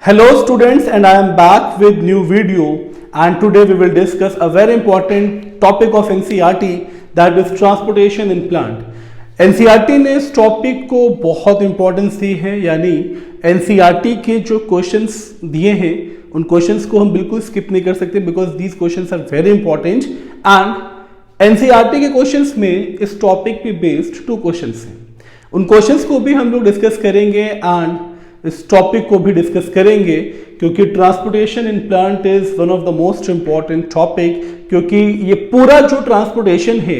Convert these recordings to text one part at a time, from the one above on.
Hello students, and I am back with new video, and today we will discuss a very important topic of NCERT, that is transportation in plant. NCERT ने इस topic को बहुत importance दी है, यानी NCERT के जो questions दिए हैं उन क्वेश्चंस को हम बिल्कुल स्किप नहीं कर सकते because these questions are very important. And NCERT के क्वेश्चंस में इस टॉपिक पे बेस्ड 2 क्वेश्चंस हैं, उन क्वेश्चंस को भी हम लोग डिस्कस करेंगे एंड इस टॉपिक को भी डिस्कस करेंगे क्योंकि transportation in plant is one of the most important topic, क्योंकि ये पूरा जो ट्रांसपोर्टेशन है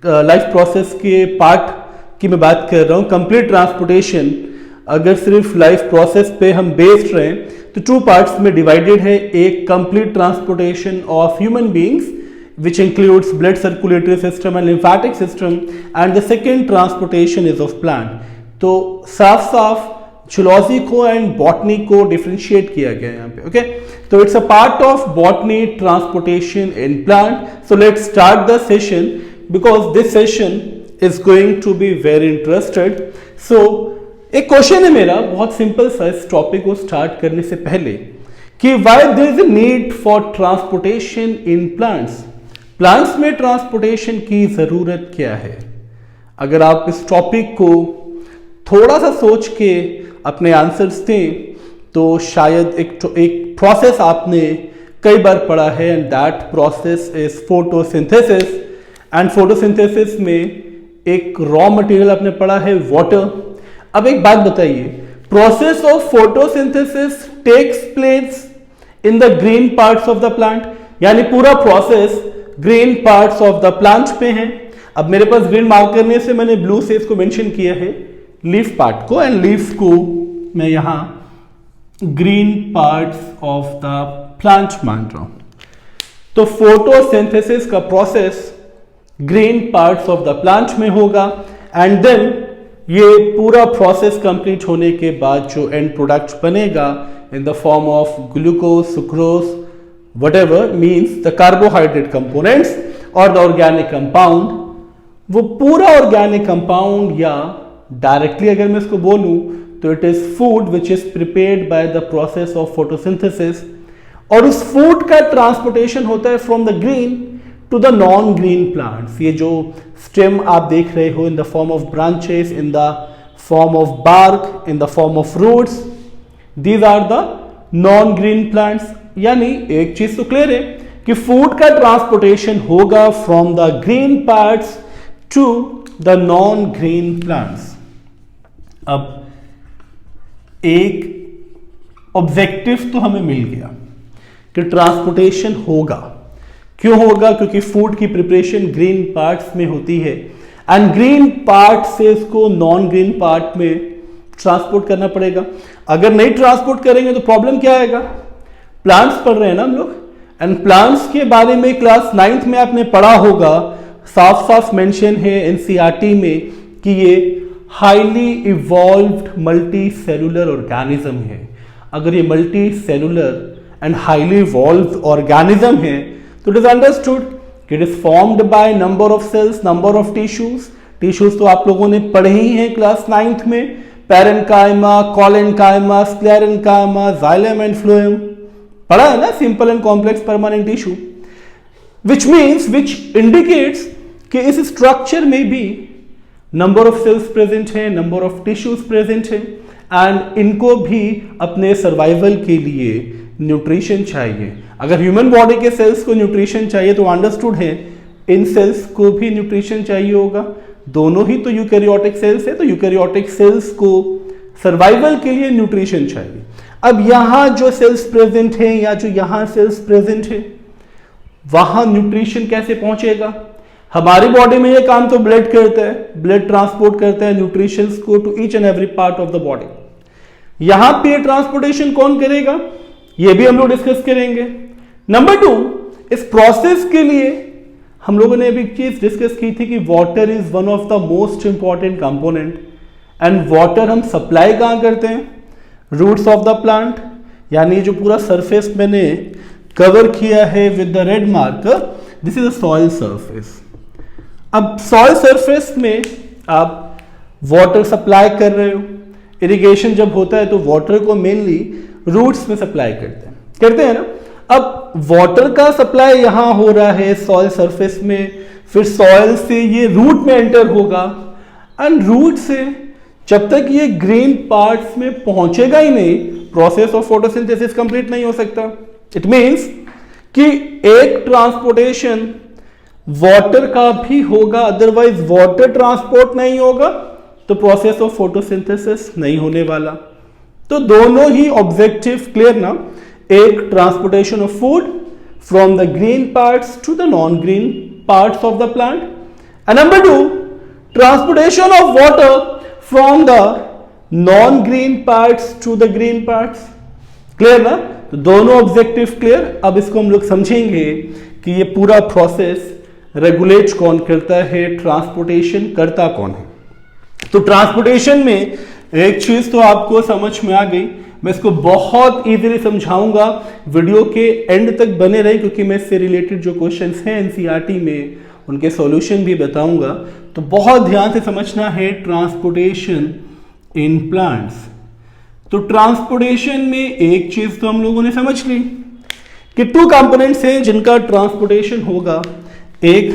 लाइफ प्रोसेस के पार्ट की मैं बात कर रहा हूँ। कंप्लीट ट्रांसपोर्टेशन अगर सिर्फ लाइफ प्रोसेस पे हम बेस्ड रहें तो 2 पार्ट्स में डिवाइडेड है। एक complete transportation of human beings which includes blood circulatory system and lymphatic system, and the second transportation is of plant। तो साफ साफ जूलॉजी को एंड बॉटनी को डिफरेंशिएट किया गया है यहाँ पे। ओके, तो it's a part of botany transportation in plant. So let's start the session because this session is going to be very interested. So एक क्वेश्चन है मेरा बहुत सिंपल सा इस टॉपिक को स्टार्ट करने से पहले कि why there is a need for transportation in plants. Plants में ट्रांसपोर्टेशन की जरूरत क्या है? अगर आप इस टॉपिक को थोड़ा सा सोच के अपने आंसर्स दें तो शायद एक प्रोसेस आपने कई बार पढ़ा है, and that process is photosynthesis. And photosynthesis में एक रॉ मटेरियल आपने पढ़ा है वाटर। अब एक बात बताइए, process of photosynthesis takes place in the green parts of the plant, यानी पूरा process green parts of the plant पे हैं। अब मेरे पास ग्रीन मार्क करने से मैंने ब्लू से इसको मेंशन किया है लीफ पार्ट को, एंड लीफ को मैं यहां green parts of the plant मान रहा हूं। तो फोटोसिंथेसिस का process green parts of the plant में होगा, एंड देन ये पूरा प्रोसेस कंप्लीट होने के बाद जो एंड प्रोडक्ट बनेगा इन the form of glucose, sucrose, whatever means the carbohydrate components or the organic compound, वो पूरा ऑर्गेनिक कंपाउंड, या डायरेक्टली अगर मैं इसको बोलूं तो it is food which is prepared by the process of photosynthesis, और उस फूड का ट्रांसपोर्टेशन होता है from the green to the non green plants. ये जो स्टेम आप देख रहे हो in the form of branches, in the form of bark, in the form of roots, these are the non green plants. यानी एक चीज तो क्लियर है कि फूड का ट्रांसपोर्टेशन होगा from the green parts to the non green plants. अब एक ऑब्जेक्टिव तो हमें मिल गया कि ट्रांसपोर्टेशन होगा। क्यों होगा? क्योंकि फूड की प्रिपरेशन ग्रीन पार्ट्स में होती है, एंड ग्रीन पार्ट से इसको नॉन ग्रीन पार्ट में ट्रांसपोर्ट करना पड़ेगा। अगर नहीं ट्रांसपोर्ट करेंगे तो प्रॉब्लम क्या आएगा? प्लांट्स पढ़ रहे हैं ना हम लोग, एंड प्लांट्स के बारे में क्लास 9th में आपने पढ़ा होगा, साफ साफ मेंशन है एनसीईआरटी में कि ये highly evolved multi cellular organism है। अगर ये multi cellular and highly evolved organism है तो इट इज अंडरस्टूड कि it is formed by number of cells, number of tissues. Tissues तो आप लोगों ने पढ़े ही हैं क्लास 9th में, parenchyma, collenchyma, sclerenchyma, xylem and phloem पढ़ा है ना, simple and complex permanent tissue, which indicates कि इस स्ट्रक्चर में भी नंबर ऑफ सेल्स प्रेजेंट है, नंबर ऑफ टिश्यूज प्रेजेंट है, एंड इनको भी अपने सर्वाइवल के लिए न्यूट्रिशन चाहिए। अगर ह्यूमन बॉडी के सेल्स को न्यूट्रिशन चाहिए तो अंडरस्टूड है इन सेल्स को भी न्यूट्रिशन चाहिए होगा। दोनों ही तो यूकैरियोटिक सेल्स है, तो यूकैरियोटिक सेल्स को सर्वाइवल के लिए न्यूट्रिशन चाहिए। अब यहां जो सेल्स प्रेजेंट है या जो यहां सेल्स प्रेजेंट है वहां न्यूट्रिशन कैसे पहुंचेगा? हमारी बॉडी में ये काम तो ब्लड करता है, ब्लड ट्रांसपोर्ट करता है न्यूट्रिशंस को to each and every part of the body. यहां पे ट्रांसपोर्टेशन कौन करेगा? ये भी हम लोग डिस्कस करेंगे। नंबर 2, इस प्रोसेस के लिए हम लोगों ने अभी एक चीज डिस्कस की थी कि water is one of the most important component, and water हम सप्लाई कहां करते हैं? रूट्स ऑफ द प्लांट, यानी जो पूरा सरफेस मैंने कवर किया है with the red marker, this is a soil surface. अब सॉइल सरफेस में आप वाटर सप्लाई कर रहे हो, इरिगेशन जब होता है तो वाटर को मेनली रूट्स में सप्लाई करते हैं ना। अब वाटर का सप्लाई यहां हो रहा है सॉइल सरफेस में, फिर सॉइल से ये रूट में एंटर होगा, एंड रूट से जब तक ये ग्रीन पार्ट्स में पहुंचेगा ही नहीं, प्रोसेस ऑफ फोटोसिंथेसिस कंप्लीट नहीं हो सकता। इट मींस कि एक ट्रांसपोर्टेशन वाटर का भी होगा, अदरवाइज वाटर ट्रांसपोर्ट नहीं होगा तो प्रोसेस ऑफ फोटोसिंथेसिस नहीं होने वाला। तो दोनों ही ऑब्जेक्टिव क्लियर ना, एक transportation of food from the green parts to the non green parts of the plant, and number 2 transportation of water from the non green parts to the green parts. Clear ना? तो दोनों objective clear. अब इसको हम लोग समझेंगे कि ये पूरा प्रोसेस रेगुलेट कौन करता है, ट्रांसपोर्टेशन करता कौन है। तो ट्रांसपोर्टेशन में एक चीज तो आपको समझ में आ गई, मैं इसको बहुत इजीली समझाऊंगा, वीडियो के एंड तक बने रहे क्योंकि मैं इससे रिलेटेड जो क्वेश्चंस हैं एनसीईआरटी में उनके सॉल्यूशन भी बताऊंगा। तो बहुत ध्यान से समझना है ट्रांसपोर्टेशन इन प्लांट्स। तो ट्रांसपोर्टेशन में एक चीज तो हम लोगों ने समझ ली कि 2 कंपोनेंट्स हैं जिनका ट्रांसपोर्टेशन होगा, एक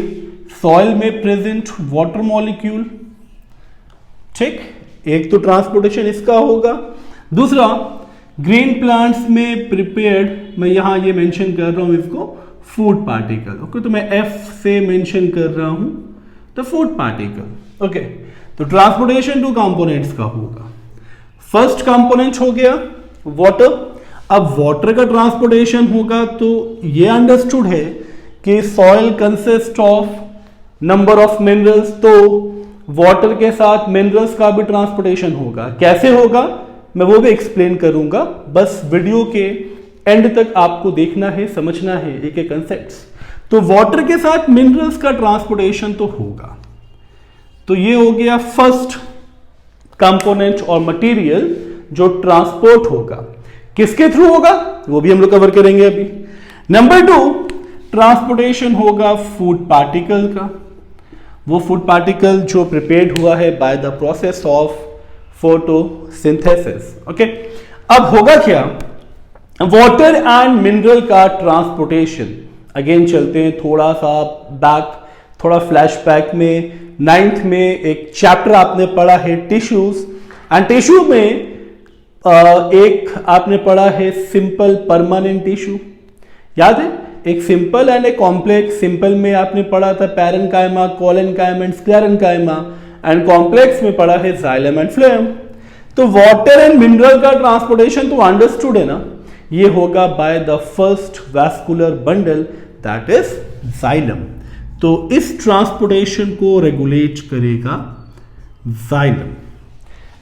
सॉइल में प्रेजेंट वाटर मॉलिक्यूल, ठीक, एक तो ट्रांसपोर्टेशन इसका होगा, दूसरा ग्रीन प्लांट्स में प्रिपेयर्ड, मैं यहां ये मेंशन कर रहा हूं इसको फूड पार्टिकल, ओके, तो मैं एफ से मेंशन कर रहा हूं द फूड पार्टिकल, ओके। तो ट्रांसपोर्टेशन 2 कंपोनेंट्स का होगा। फर्स्ट कंपोनेंट हो गया वाटर। अब वाटर का ट्रांसपोर्टेशन होगा तो ये अंडरस्टूड है कि soil consist of number of minerals, तो वाटर के साथ मिनरल्स का भी ट्रांसपोर्टेशन होगा। कैसे होगा मैं वो भी एक्सप्लेन करूंगा, बस वीडियो के एंड तक आपको देखना है, समझना है एक एक कंसेप्ट्स। तो वाटर के साथ मिनरल्स का ट्रांसपोर्टेशन तो होगा। तो ये हो गया फर्स्ट कंपोनेंट और मटेरियल जो ट्रांसपोर्ट होगा। किसके थ्रू होगा वो भी हम लोग कवर करेंगे अभी। नंबर 2 ट्रांसपोर्टेशन होगा फूड पार्टिकल का, वो फूड पार्टिकल जो प्रिपेयर्ड हुआ है by the process of photosynthesis, okay. अब होगा क्या, वाटर एंड मिनरल का ट्रांसपोर्टेशन। अगेन चलते हैं थोड़ा सा बैक, थोड़ा फ्लैशबैक में। 9th में एक चैप्टर आपने पढ़ा है टिश्यूज, एंड टिश्यू में एक आपने पढ़ा है सिंपल परमानेंट टिश्यू, याद है? एक सिंपल एंड एक कॉम्प्लेक्स। सिंपल में आपने पढ़ा था parenchyma, collenchyma and sclerenchyma, and complex में पढ़ा है जाइलम एंड फ्लोएम। तो वाटर एंड मिनरल का ट्रांसपोर्टेशन तो अंडरस्टूड है ना, ये होगा by the first vascular bundle that is xylem. तो इस ट्रांसपोर्टेशन को रेगुलेट करेगा जाइलम।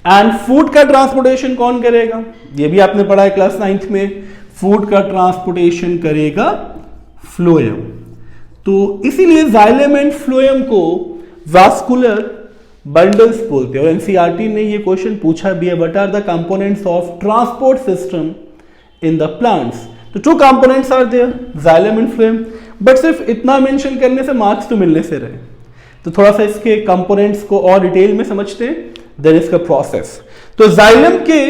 एंड फूड का ट्रांसपोर्टेशन कौन करेगा, ये भी आपने पढ़ा है क्लास 9th में। फूड का ट्रांसपोर्टेशन करेगा फ्लोएम। तो इसीलिए जाइलम एंड फ्लोएम को वास्कुलर बंडल्स बोलते हैं। और एनसीईआरटी ने ये क्वेश्चन पूछा भी है, what are the components of transport system in the plants. तो 2 components are there, xylem and phloem. But सिर्फ इतना मेंशन करने से मार्क्स तो मिलने से रहे, तो थोड़ा सा इसके कंपोनेंट्स को और डिटेल में समझते हैं, देन इसका प्रोसेस। तो जाइलम के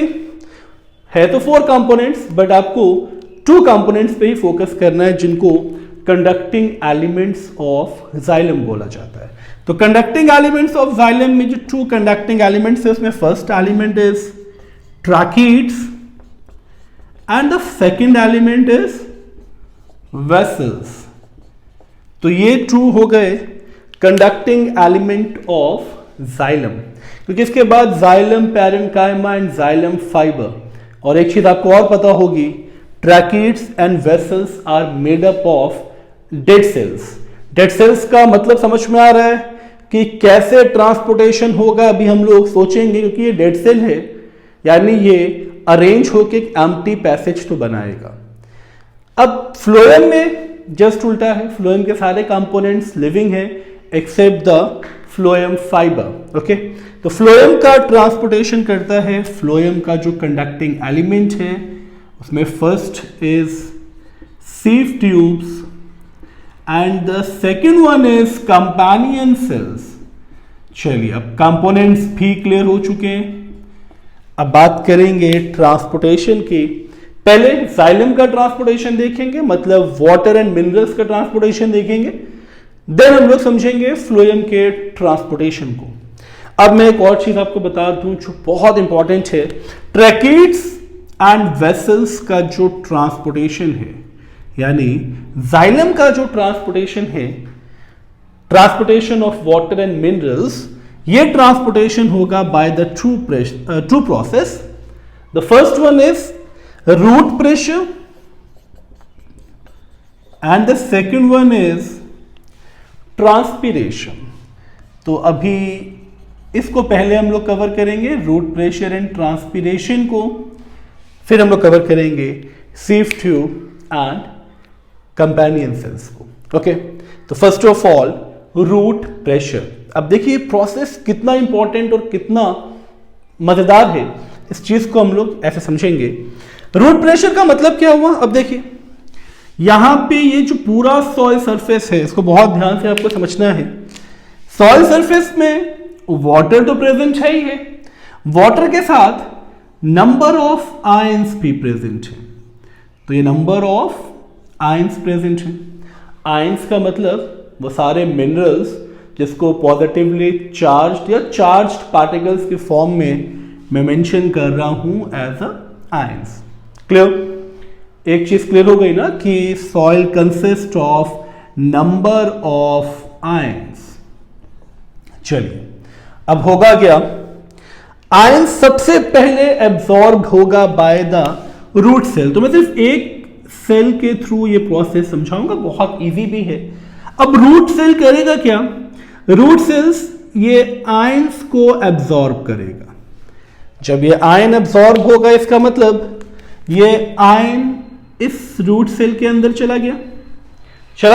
है तो 4 कंपोनेंट्स, बट आपको 2 कंपोनेंट्स पे ही फोकस करना है जिनको कंडक्टिंग एलिमेंट्स ऑफ जाइलम बोला जाता है। तो कंडक्टिंग एलिमेंट्स ऑफ जाइलम में जो 2 कंडक्टिंग एलिमेंट्स है उसमें first element is tracheids and the second element is vessels. तो ये 2 हो गए कंडक्टिंग एलिमेंट ऑफ जाइलम, क्योंकि इसके बाद xylem parenchyma and xylem fibre. और एक चीज आपको और पता होगी, tracheids and vessels are made up of dead cells. Dead cells का मतलब समझ में आ रहा है कि कैसे ट्रांसपोर्टेशन होगा, अभी हम लोग सोचेंगे, क्योंकि ये डेड सेल है, यानी ये अरेंज होके एक एम्प्टी पैसेज तो बनाएगा। अब फ्लोएम में जस्ट उल्टा है, फ्लोएम के सारे कंपोनेंट्स लिविंग है except the phloem fibre, okay. तो फ्लोएम का ट्रांसपोर्टेशन करता है, फ्लोएम का जो कंडक्टिंग एलिमेंट है उसमें first is sieve tubes and the second one is companion cells. चलिए अब कंपोनेंट्स भी क्लियर हो चुके हैं, अब बात करेंगे ट्रांसपोर्टेशन की पहले जाइलम का ट्रांसपोर्टेशन देखेंगे, मतलब वाटर एंड मिनरल्स का ट्रांसपोर्टेशन देखेंगे, देन हम लोग समझेंगे फ्लोएम के ट्रांसपोर्टेशन को। अब मैं एक और चीज आपको बता दूं जो बहुत इंपॉर्टेंट है, ट्रैकिड्स एंड वेसल्स का जो ट्रांसपोर्टेशन है, यानी जाइलम का जो ट्रांसपोर्टेशन है, transportation of water and minerals, ये ट्रांसपोर्टेशन होगा by the two process. The first one is root pressure and the second one is transpiration. तो अभी इसको पहले हम लोग कवर करेंगे, रूट प्रेशर एंड ट्रांसपीरेशन को, फिर हम लोग कवर करेंगे sieve tube and companion cells को। ओके, तो first of all root pressure. अब देखिए प्रोसेस कितना इंपॉर्टेंट और कितना मजेदार है, इस चीज को हम लोग ऐसे समझेंगे। रूट प्रेशर का मतलब क्या हुआ, अब देखिए यहां पे ये जो पूरा सॉइल सरफेस है, इसको बहुत ध्यान से आपको समझना है। सॉइल सरफेस में वाटर तो प्रेजेंट है ही है, वाटर के साथ नंबर ऑफ आयंस भी प्रेजेंट है। तो ये नंबर ऑफ आयंस प्रेजेंट है। आयंस का मतलब वो सारे मिनरल्स जिसको पॉजिटिवली चार्ज्ड या चार्ज्ड पार्टिकल्स के फॉर्म में मैं मेंशन कर रहा हूं एज अ आयंस। क्लियर? एक चीज क्लियर हो गई ना कि soil consist of number of ions. चलिए अब होगा क्या, आयन सबसे पहले एब्जॉर्ब होगा बाय द रूट सेल। तो मैं सिर्फ एक सेल के थ्रू ये प्रोसेस समझाऊंगा, बहुत इजी भी है। अब रूट सेल करेगा क्या, रूट सेल्स ये आयंस को एब्जॉर्ब करेगा। जब ये आयन एब्जॉर्ब होगा इसका मतलब ये आयन इस रूट सेल के अंदर चला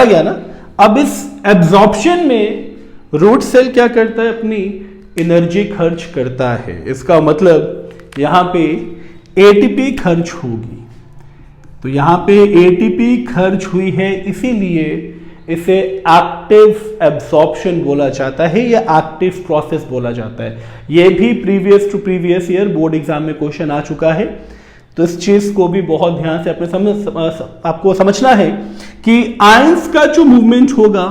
गया ना। अब इस एब्जॉर्प्शन में रूट सेल क्या करता है, अपनी एनर्जी खर्च करता है। इसका मतलब यहां पे एटीपी खर्च होगी। तो यहां पे एटीपी खर्च हुई है, इसीलिए इसे एक्टिव एब्जॉर्प्शन बोला जाता है या एक्टिव प्रोसेस बोला जाता है। यह भी previous to previous year board exam में क्वेश्चन आ चुका है। तो इस चीज को भी बहुत ध्यान से आपको समझना है कि आयंस का जो मूवमेंट होगा,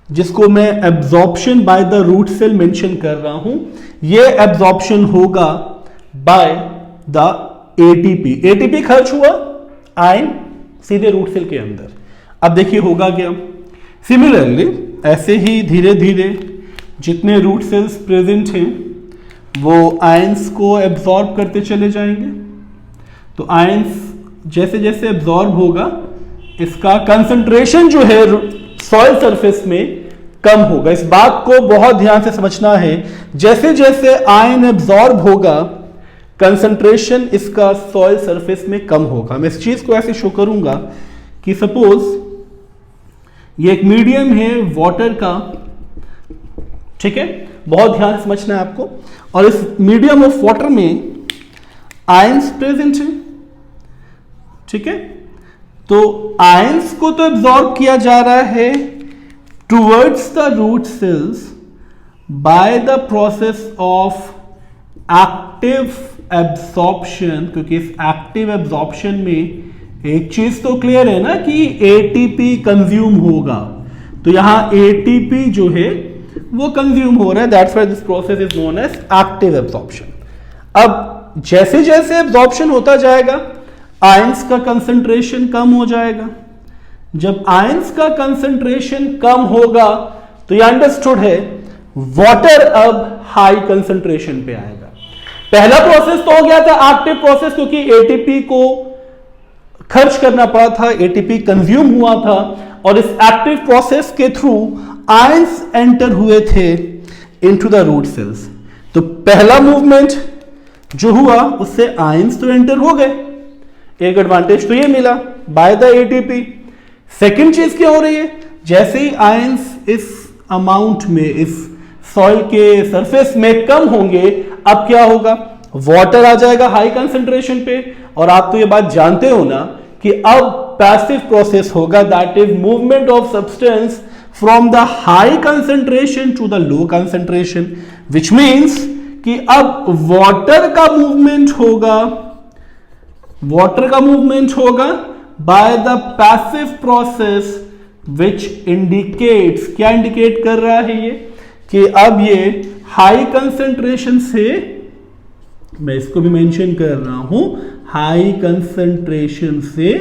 जिसको मैं absorption by the root cell mention कर रहा हूं, यह एब्जॉर्प्शन होगा बाय द एटीपी। एटीपी खर्च हुआ, आयन सीधे रूट सेल के अंदर। अब देखिए होगा क्या, सिमिलरली ऐसे ही धीरे धीरे जितने रूट सेल्स प्रेजेंट हैं वो आयंस को एब्जॉर्ब करते चले जाएंगे। तो आयंस जैसे जैसे एब्जॉर्ब होगा, इसका कंसंट्रेशन जो है सॉइल सरफेस में कम होगा। इस बात को बहुत ध्यान से समझना है। जैसे जैसे आयन एब्जॉर्ब होगा, कंसंट्रेशन इसका सॉइल सरफेस में कम होगा। मैं इस चीज को ऐसे शो करूंगा कि सपोज ये एक मीडियम है वाटर का, ठीक है, बहुत ध्यान से समझना है आपको। और इस मीडियम ऑफ वाटर में आयंस प्रेजेंट है, ठीक है। तो आयंस को तो एब्जॉर्ब किया जा रहा है towards the root cells by the process of active absorption, क्योंकि इस एक्टिव एब्जॉर्प्शन में एक चीज तो क्लियर है ना कि एटीपी कंज्यूम होगा। तो यहां एटीपी जो है वो कंज्यूम हो रहा है, that's why this process is known as active absorption. अब जैसे जैसे एब्जॉर्प्शन होता जाएगा, आयंस का कंसंट्रेशन कम हो जाएगा। जब आयंस का कंसंट्रेशन कम होगा तो ये अंडरस्टूड है वाटर अब हाई कंसंट्रेशन पे आएगा। पहला प्रोसेस तो हो गया था एक्टिव प्रोसेस, क्योंकि एटीपी को खर्च करना पड़ा था, एटीपी कंज्यूम हुआ था, और इस एक्टिव प्रोसेस के थ्रू आयंस एंटर हुए थे इनटू द रूट सेल्स। तो पहला मूवमेंट जो हुआ उससे आयंस तो एंटर हो गए, एक एडवांटेज तो ये मिला बाय द एटीपी। सेकेंड चीज क्या हो रही है, जैसे ही आयंस इस अमाउंट में इस सॉइल के सरफेस में कम होंगे, अब क्या होगा, वाटर आ जाएगा हाई कंसंट्रेशन पे। और आप तो ये बात जानते हो ना कि अब पैसिव प्रोसेस होगा, that is movement of substance from the high concentration to the low concentration, which means कि अब वाटर का मूवमेंट होगा वाटर का मूवमेंट होगा by the passive process which indicates, क्या इंडिकेट कर रहा है ये, कि अब ये हाई कंसंट्रेशन से, मैं इसको भी मेंशन कर रहा हूं, हाई कंसंट्रेशन से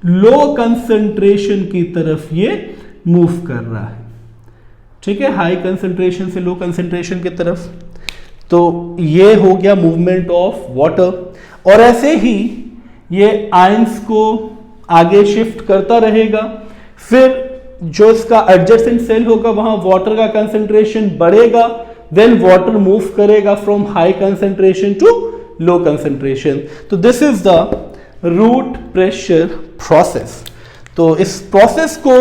लो कंसंट्रेशन की तरफ ये मूव कर रहा है। ठीक है, हाई कंसंट्रेशन से लो कंसंट्रेशन की तरफ। तो ये हो गया मूवमेंट ऑफ वाटर। और ऐसे ही ये आयंस को आगे शिफ्ट करता रहेगा, फिर जो इसका एडजेसेंट सेल होगा वहां वाटर का कंसंट्रेशन बढ़ेगा, देन वाटर मूव करेगा from high concentration to low concentration. तो this is the root pressure process. तो इस प्रोसेस को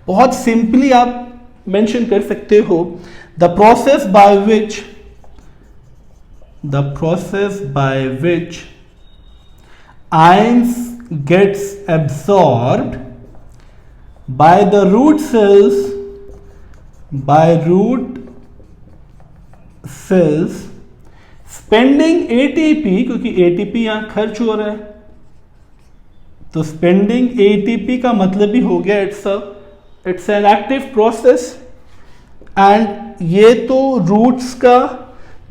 बहुत सिंपली आप मेंशन कर सकते हो, the process by which ions gets absorbed by the root cells, spending ATP, क्योंकि ATP यहां खर्च हो रहा है, तो spending ATP का मतलब भी हो गया it's an active process. And ये तो रूट्स का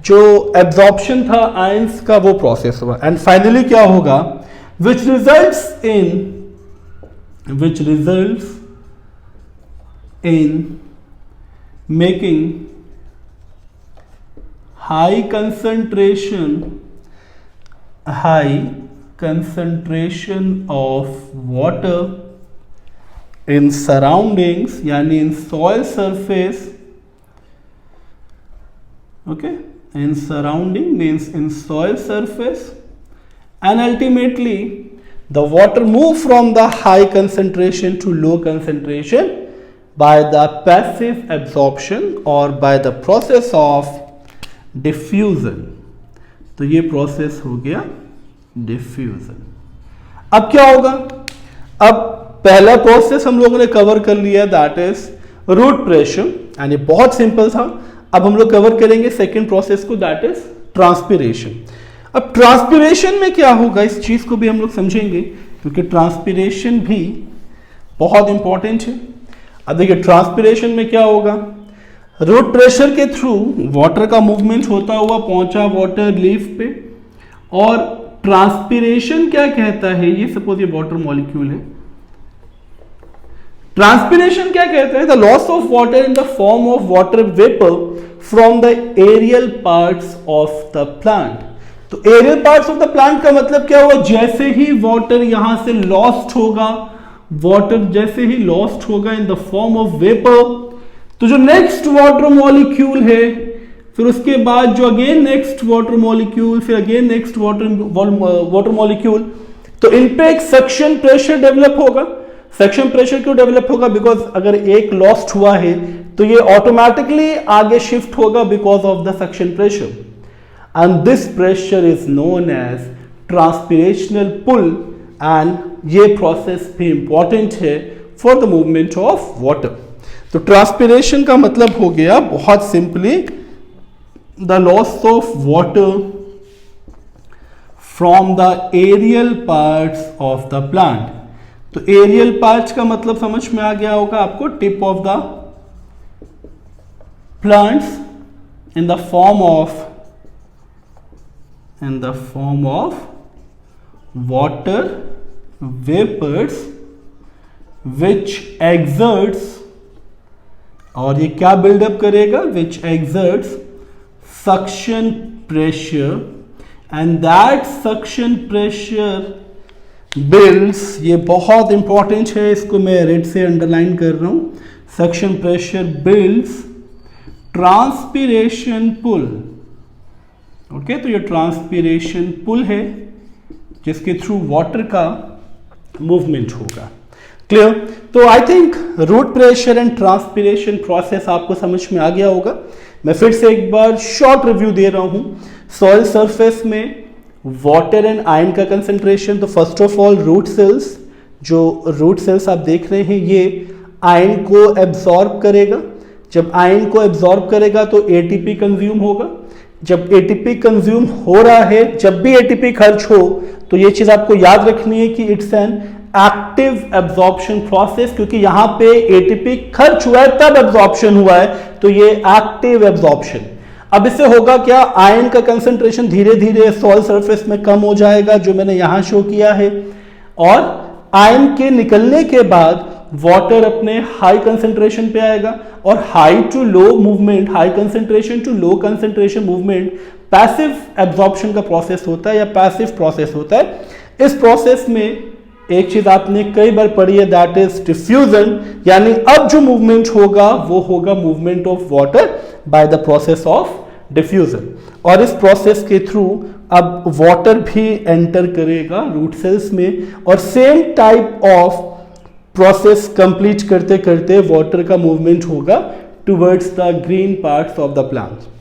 जो एब्जॉर्प्शन था आयंस का वो प्रोसेस हुआ, एंड फाइनली क्या होगा, which results in making high concentration of water in surroundings, यानी in soil surface, okay, in surrounding means in soil surface, and ultimately the water move from the high concentration to low concentration by the passive absorption or by the process of diffusion। तो ये process हो गया diffusion. अब क्या होगा, अब पहला process हम लोगों ने कवर कर लिया, that is root pressure, and ये बहुत सिंपल था। अब हम लोग कवर करेंगे सेकेंड प्रोसेस को, दैट इज ट्रांसपिरेशन। अब ट्रांसपिरेशन में क्या होगा, इस चीज को भी हम लोग समझेंगे, क्योंकि ट्रांसपिरेशन भी बहुत इंपॉर्टेंट है। अब देखिए ट्रांसपिरेशन में क्या होगा, रूट प्रेशर के थ्रू वाटर का मूवमेंट होता हुआ पहुंचा वाटर लीफ पे, और ट्रांसपिरेशन क्या कहता है, ये सपोज ये वाटर मॉलिक्यूल है, ट्रांसपिरेशन क्या कहता है, the loss of water in the form of water vapour from the aerial parts of the plant. तो aerial parts of the plant का मतलब क्या हुआ, जैसे ही वाटर यहां से लॉस्ट होगा, वाटर जैसे ही लॉस्ट होगा इन द फॉर्म ऑफ वेपर, तो जो नेक्स्ट वाटर मॉलिक्यूल है, फिर उसके बाद जो अगेन नेक्स्ट वाटर मॉलिक्यूल, फिर अगेन नेक्स्ट वाटर मॉलिक्यूल, तो इन पे एक सक्शन प्रेशर डेवलप होगा। सक्शन प्रेशर क्यों डेवलप होगा, बिकॉज अगर एक लॉस्ट हुआ है तो ये ऑटोमेटिकली आगे शिफ्ट होगा because of the suction pressure, and this pressure is known as transpirational pull, and ये प्रोसेस भी इंपॉर्टेंट है for the movement of water. तो ट्रांसपिरेशन का मतलब हो गया बहुत simply the loss of water from the aerial parts of the plant. तो एरियल पार्ट्स का मतलब समझ में आ गया होगा आपको, tip of the plants in the form of water vapours which exerts, और ये क्या बिल्डअप करेगा, which exerts suction pressure, and that suction pressure builds, ये बहुत इंपॉर्टेंट है, इसको मैं रेड से अंडरलाइन कर रहा हूं, suction pressure builds transpiration pull. Okay, तो ये ट्रांसपिरेशन पुल है जिसके थ्रू वाटर का मूवमेंट होगा। क्लियर? तो I think root pressure and transpiration process आपको समझ में आ गया होगा। मैं फिर से एक बार शॉर्ट रिव्यू दे रहा हूं। सॉइल सरफेस में वाटर एंड आयन का कंसंट्रेशन, तो first of all root cells, जो रूट सेल्स आप देख रहे हैं ये आयन को एब्जॉर्ब करेगा। जब आयन को एब्जॉर्ब करेगा तो एटीपी कंज्यूम होगा। जब एटीपी कंज्यूम हो रहा है, जब भी एटीपी खर्च हो तो तो ये चीज आपको याद रखनी है कि it's an active absorption process, क्योंकि यहां पे एटीपी खर्च हुआ है तब एब्जॉर्प्शन हुआ है, तो ये एक्टिव एब्जॉर्प्शन। अब इससे होगा क्या, आयन का कंसंट्रेशन धीरे धीरे सॉइल सरफेस में कम हो जाएगा, जो मैंने यहां शो किया है, और आयन के निकलने के बाद वाटर अपने हाई कंसंट्रेशन पे आएगा, और high to low movement, high concentration to low concentration movement passive absorption का प्रोसेस होता है या पैसिव प्रोसेस होता है। इस प्रोसेस में एक चीज आपने कई बार पढ़ी है, दैट इज डिफ्यूजन, यानी अब जो मूवमेंट होगा वो होगा movement of water bye the process of diffusion, और इस प्रोसेस के थ्रू अब वाटर भी एंटर करेगा रूट सेल्स में, और same type of process complete करते करते वाटर का मूवमेंट होगा towards the green parts of the plant.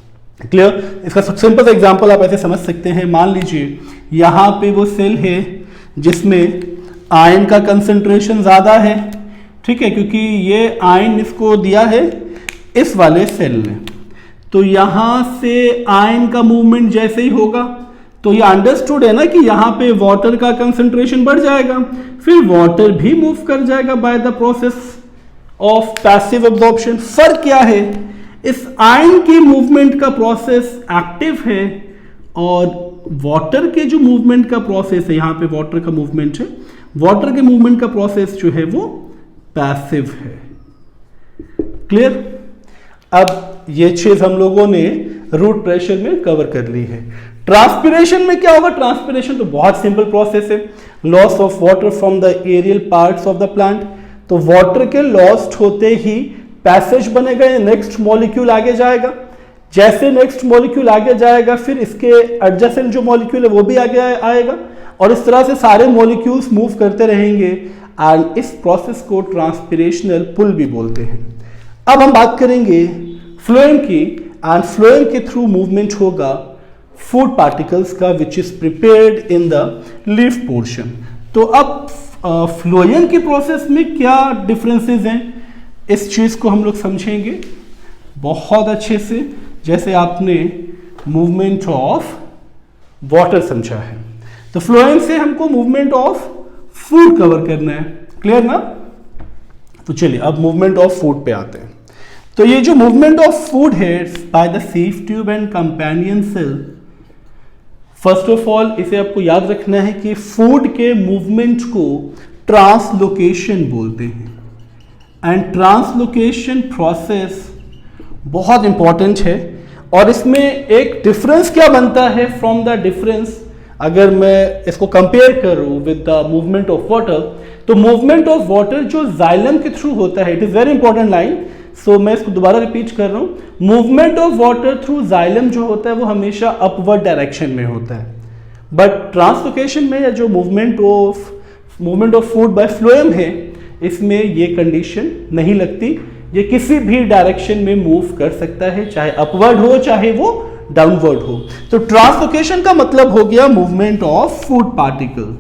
Clear? इसका सिंपल एग्जांपल आप ऐसे समझ सकते हैं, मान लीजिए यहां पे वो सेल है जिसमें आयन का कंसंट्रेशन ज्यादा है, ठीक है, क्योंकि ये आयन इसको दिया है इस वाले सेल ने, तो यहां से आयन का मूवमेंट जैसे ही होगा तो ये अंडरस्टूड है ना कि यहां पे वाटर का कंसंट्रेशन बढ़ जाएगा, फिर वाटर भी मूव कर जाएगा bye the process of passive absorption. फर्क क्या है, इस आयन की मूवमेंट का प्रोसेस एक्टिव है और वाटर के जो मूवमेंट का प्रोसेस है, यहां पे वाटर का मूवमेंट है, वाटर के मूवमेंट का प्रोसेस जो है वो पैसिव है। क्लियर? अब ये चीज हम लोगों ने रूट प्रेशर में कवर कर ली है। ट्रांसपिरेशन में क्या होगा? ट्रांसपिरेशन तो बहुत सिंपल प्रोसेस है, loss of water from the aerial parts of the plant. तो वाटर के लॉस्ट होते ही पैसेज बनेगा, नेक्स्ट मॉलिक्यूल आगे जाएगा, जैसे नेक्स्ट मॉलिक्यूल आगे जाएगा फिर इसके एडजेसेंट जो मॉलिक्यूल है वो भी आगे आएगा, और इस तरह से सारे मॉलिक्यूल्स मूव करते रहेंगे, एंड इस प्रोसेस को ट्रांसपिरेशनल पुल भी बोलते हैं। अब हम बात करेंगे फ्लोएम की, एंड फ्लोएम के थ्रू मूवमेंट होगा फूड पार्टिकल्स का, विच is prepared in the leaf portion. तो अब फ्लोएम की प्रोसेस में क्या डिफरेंसेस हैं, इस चीज को हम लोग समझेंगे बहुत अच्छे से, जैसे आपने मूवमेंट ऑफ वाटर समझा है। तो फ्लोएम से हमको मूवमेंट ऑफ फूड कवर करना है, क्लियर ना? तो चलिए अब मूवमेंट ऑफ फूड पे आते हैं। तो ये जो मूवमेंट ऑफ फूड है by the sieve tube and companion cell, first of all इसे आपको याद रखना है कि फूड के मूवमेंट को ट्रांसलोकेशन बोलते हैं, एंड ट्रांसलोकेशन प्रोसेस बहुत इंपॉर्टेंट है। और इसमें एक डिफरेंस क्या बनता है फ्रॉम द डिफरेंस, अगर मैं इसको कंपेयर करूं with the movement of water, तो मूवमेंट ऑफ वाटर जो जाइलम के थ्रू होता है, it is very important line, so मैं इसको दोबारा रिपीट कर रहा हूं, movement of water through xylem जो होता है वो हमेशा अपवर्ड डायरेक्शन में होता है, बट ट्रांसलोकेशन में या जो movement of food by phloem है, इसमें ये कंडीशन नहीं लगती, ये किसी भी डायरेक्शन में मूव कर सकता है, चाहे अपवर्ड हो चाहे वो डाउनवर्ड हो। तो ट्रांसलोकेशन का मतलब हो गया movement of food particle,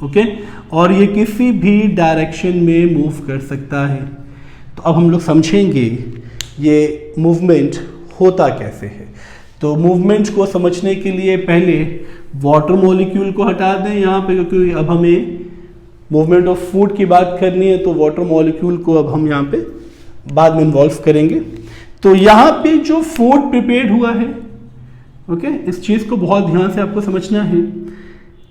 okay, और ये किसी भी डायरेक्शन में मूव कर सकता है। तो अब हम लोग समझेंगे ये मूवमेंट होता कैसे है। तो मूवमेंट को समझने के लिए पहले वाटर मॉलिक्यूल को हटा दें यहाँ पे, क्योंकि अब हमें मूवमेंट ऑफ फूड की बात करनी है, तो वाटर मॉलिक्यूल को अब हम यहाँ पे बाद में इन्वॉल्व करेंगे। तो यहाँ पे जो फूड प्रिपेयर्ड हुआ है, ओके, इस चीज़ को बहुत ध्यान से आपको समझना है।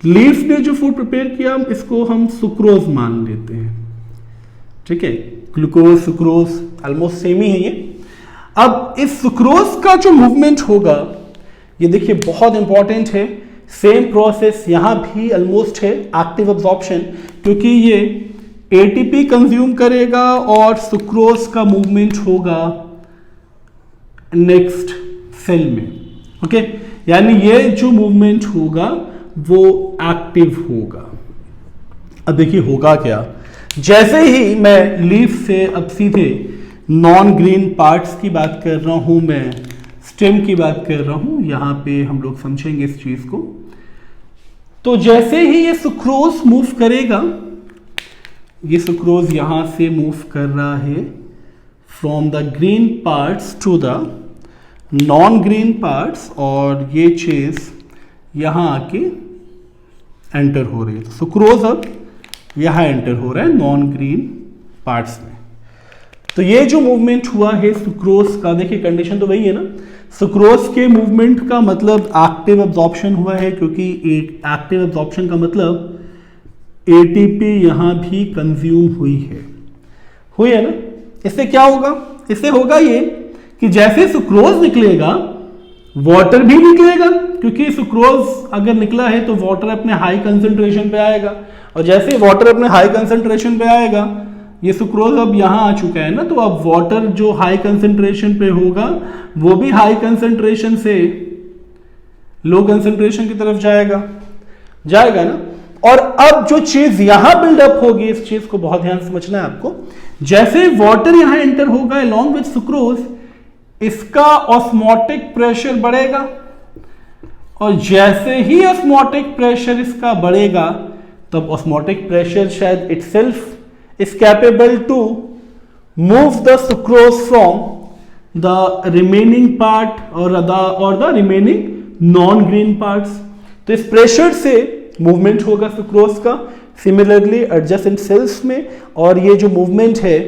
लीफ ने जो फूड प्रिपेयर किया इसको हम सुक्रोज मान लेते हैं, ठीक है, ग्लूकोज सुक्रोज ऑलमोस्ट सेम ही है ये। अब इस सुक्रोज का जो मूवमेंट होगा, ये देखिए बहुत इंपॉर्टेंट है, सेम प्रोसेस यहां भी ऑलमोस्ट है, एक्टिव एब्जॉर्प्शन, क्योंकि ये एटीपी कंज्यूम करेगा और सुक्रोज का मूवमेंट होगा नेक्स्ट सेल में, ओके, यानी ये जो मूवमेंट होगा वो एक्टिव होगा। अब देखिए होगा क्या, जैसे ही मैं लीफ से अब सीधे नॉन ग्रीन पार्ट्स की बात कर रहा हूं, मैं स्टेम की बात कर रहा हूं, यहां पे हम लोग समझेंगे इस चीज को। तो जैसे ही ये सुक्रोज मूव करेगा, ये सुक्रोज यहां से मूव कर रहा है from the green parts to the non green parts, और ये चीज यहां आके एंटर हो रही है। तो सुक्रोज अब यहाँ एंटर हो रहा है नॉन ग्रीन पार्ट्स में। तो ये जो मूवमेंट हुआ है सुक्रोज का, देखिए कंडीशन तो वही है ना, सुक्रोज के मूवमेंट का मतलब एक्टिव एब्जॉर्प्शन हुआ है, क्योंकि एक्टिव एब्जॉर्प्शन का मतलब एटीपी यहां भी कंज्यूम हुई है ना। इससे क्या होगा, इससे होगा ये कि जैसे सुक्रोज निकलेगा वाटर भी निकलेगा, क्योंकि सुक्रोज अगर निकला है तो वाटर अपने हाई कंसंट्रेशन पे आएगा, और जैसे वाटर अपने हाई कंसंट्रेशन पे आएगा, ये सुक्रोज अब यहां आ चुका है ना, तो अब वाटर जो हाई कंसंट्रेशन पे होगा वो भी हाई कंसंट्रेशन से लो कंसंट्रेशन की तरफ जाएगा ना। और अब जो चीज यहां बिल्डअप होगी, इस चीज को बहुत ध्यान से समझना है आपको, जैसे वाटर यहां एंटर होगा अलॉन्ग विद सुक्रोज, इसका ऑस्मोटिक प्रेशर बढ़ेगा, और जैसे ही ऑस्मोटिक प्रेशर इसका बढ़ेगा तब ऑस्मोटिक प्रेशर शायद itself is capable to move the sucrose from the remaining part or the remaining non green parts। तो इस प्रेशर से मूवमेंट होगा सुक्रोज का सिमिलरली एडजेसेंट सेल्स में, और ये जो मूवमेंट है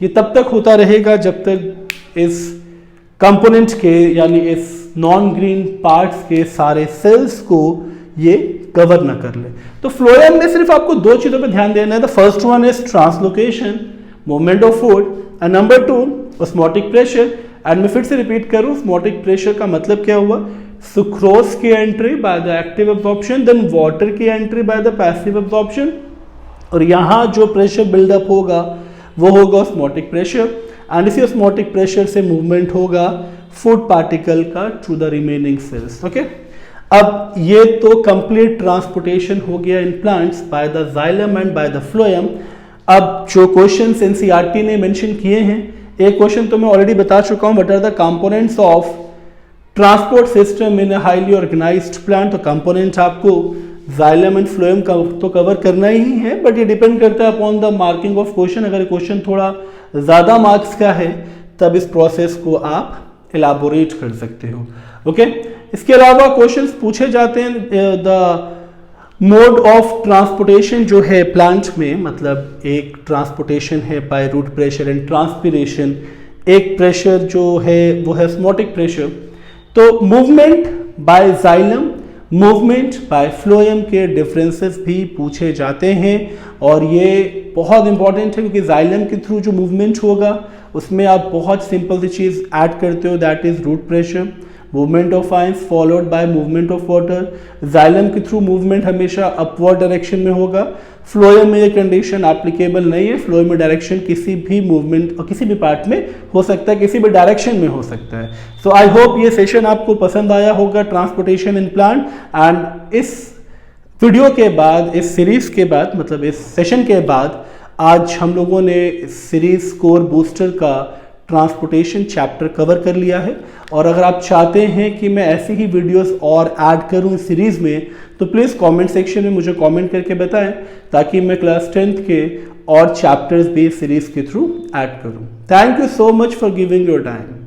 ये तब तक होता रहेगा जब तक इस कंपोनेंट के यानी इस नॉन ग्रीन पार्ट्स के सारे सेल्स को ये कवर ना कर ले। तो फ्लोएम में सिर्फ आपको दो चीजों पे ध्यान देना है। The first one is translocation, movement of food, and number two osmotic pressure. And मैं फिर से रिपीट करूं, ऑस्मोटिक प्रेशर का मतलब क्या हुआ, सुक्रोज की entry by the active absorption, then water की entry by the passive absorption, और यहां जो प्रेशर बिल्डअप होगा वो होगा ऑस्मोटिक प्रेशर, एंड इसी ऑस्मोटिक प्रेशर से मूवमेंट होगा फूड पार्टिकल का through the remaining cells. Okay, अब ये तो कंप्लीट ट्रांसपोर्टेशन हो गया in plants by the xylem and by the phloem. अब जो क्वेश्चंस एनसीईआरटी ने मेंशन किए हैं, एक क्वेश्चन तो मैं ऑलरेडी बता चुका हूं, what are the components of transport system in a highly organised plant. तो कंपोनेंट्स आपको जाइलम एंड फ्लोएम का तो कवर करना ही है, बट ये डिपेंड करता है upon the marking of question. अगर क्वेश्चन थोड़ा ज्यादा मार्क्स का है तब इस प्रोसेस को आप इलाबोरेट कर सकते हो। ओके, इसके अलावा क्वेश्चंस पूछे जाते हैं द मोड ऑफ ट्रांसपोर्टेशन जो है प्लांट में, मतलब एक ट्रांसपोर्टेशन है by root pressure and transpiration, एक प्रेशर जो है वो है ऑस्मोटिक प्रेशर। तो movement by xylem, movement by phloem के डिफरेंसेस भी पूछे जाते हैं, और ये बहुत इंपॉर्टेंट है क्योंकि जाइलम के थ्रू जो मूवमेंट होगा उसमें आप बहुत सिंपल सी चीज ऐड करते हो, that is root pressure, movement of ions followed by movement of water. Xylem के थ्रू मूवमेंट हमेशा अपवर्ड डायरेक्शन में होगा, फ्लोएम में ये कंडीशन एप्लीकेबल नहीं है। फ्लोएम में डायरेक्शन किसी भी मूवमेंट और किसी भी पार्ट में हो सकता है, किसी भी डायरेक्शन में हो सकता है। सो आई होप ये सेशन आपको पसंद आया होगा, ट्रांसपोर्टेशन इन प्लांट। एंड इस वीडियो के बाद, इस सीरीज के बाद, मतलब इस सेशन के बाद, आज हम लोगों ने सीरीज स्कोर बूस्टर का ट्रांसपोर्टेशन चैप्टर कवर कर लिया है। और अगर आप चाहते हैं कि मैं ऐसी ही वीडियोस और ऐड करूं इस सीरीज में, तो प्लीज़ कमेंट सेक्शन में मुझे कमेंट करके बताएं, ताकि मैं क्लास 10th के और चैप्टर्स भी सीरीज के थ्रू ऐड करूं। Thank you so much for giving your time.